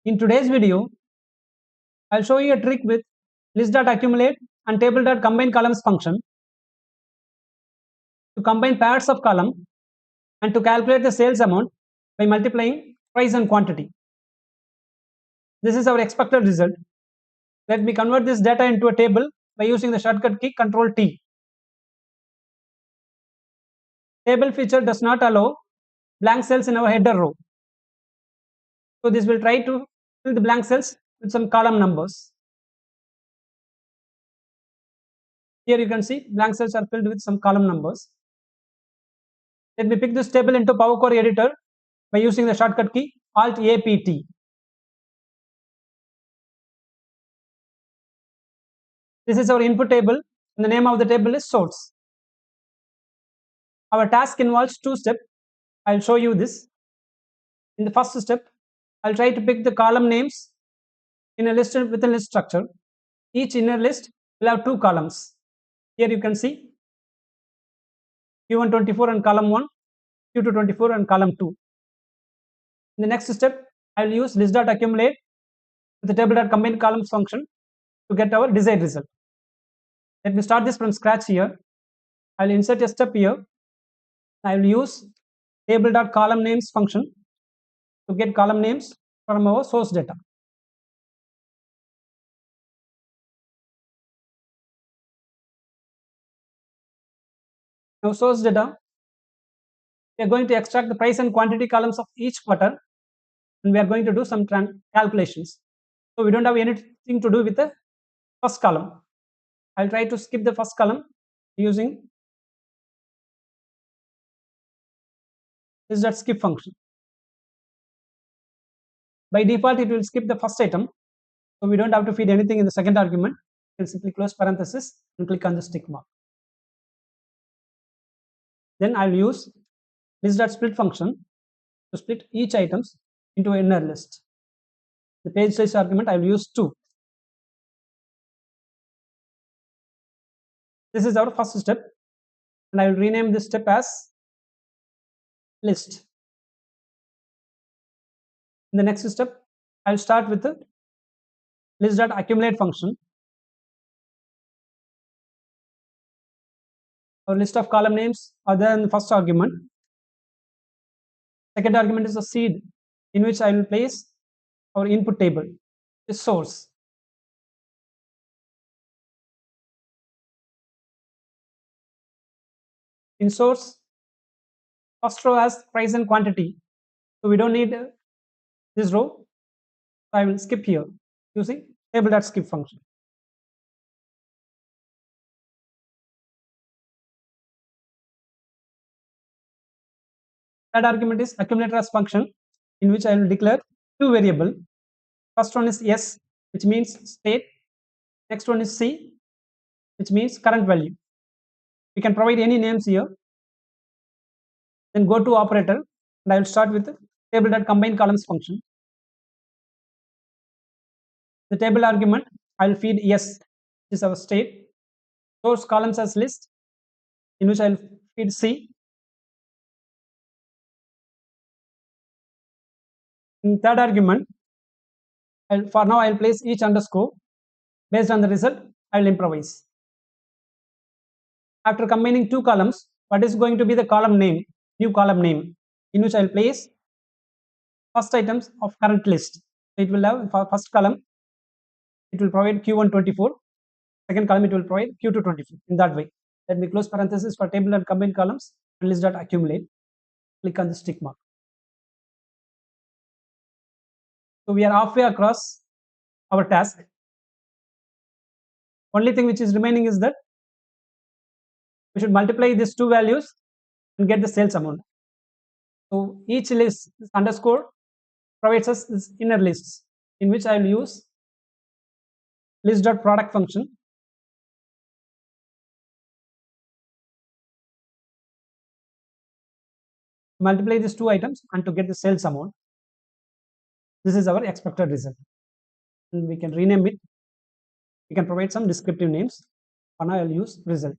In today's video, I'll show you a trick with List.Accumulate and Table.CombineColumns function to combine pairs of column and to calculate the sales amount by multiplying price and quantity. This is our expected result. Let me convert this data into a table by using the shortcut key Ctrl T. Table feature does not allow blank cells in our header row. So this will try to fill the blank cells with some column numbers. Here you can see blank cells are filled with some column numbers. Let me pick this table into Power Query editor by using the shortcut key Alt APT. This is our input table and the name of the table is source. Our task involves two steps. I'll show you this. In the first step, I'll try to pick the column names in a list with a list structure. Each inner list will have two columns. Here you can see Q124 and column 1, Q224 and column 2. In the next step, I will use List.Accumulate with the Table.CombineColumns function to get our desired result. Let me start this from scratch here. I will insert a step here. I will use Table.ColumnNames function to get column names from our source data. Now source data, we are going to extract the price and quantity columns of each quarter and we are going to do some calculations. So we don't have anything to do with the first column. I'll try to skip the first column using List.Skip function. By default it will skip the first item, so we don't have to feed anything in the second argument. We'll simply close parenthesis and click on the tick mark. Then I'll use List.Split function to split each items into an inner list. The page size argument I will use 2. This is our first step and I will rename this step as list. In the next step, I will start with the List.Accumulate function. Our list of column names are there in the first argument. Second argument is a seed in which I will place our input table, is source. In source, first row has price and quantity, so we don't need this row. So I will skip here using Table.Skip function. Third argument is accumulator as function in which I will declare two variables. First one is S, which means state. Next one is C, which means current value. We can provide any names here. Then go to operator and I will start with the Table.CombineColumns function. The table argument I will feed S, which is our state. Source columns as list, in which I will feed C. In third argument, for now I will place each underscore. Based on the result, I will improvise. After combining two columns, what is going to be the column name, new column name, in which I will place first items of current list. So it will have for first column, it will provide Q124. Second column, it will provide Q224. In that way, let me close parenthesis for Table.CombineColumns and List.Accumulate. Click on the tick mark. So we are halfway across our task. Only thing which is remaining is that we should multiply these two values and get the sales amount. So each list, this underscore, provides us this inner lists, in which I will use List.Product function. Multiply these two items and to get the sales amount. This is our expected result. And we can rename it. We can provide some descriptive names. For now I will use result.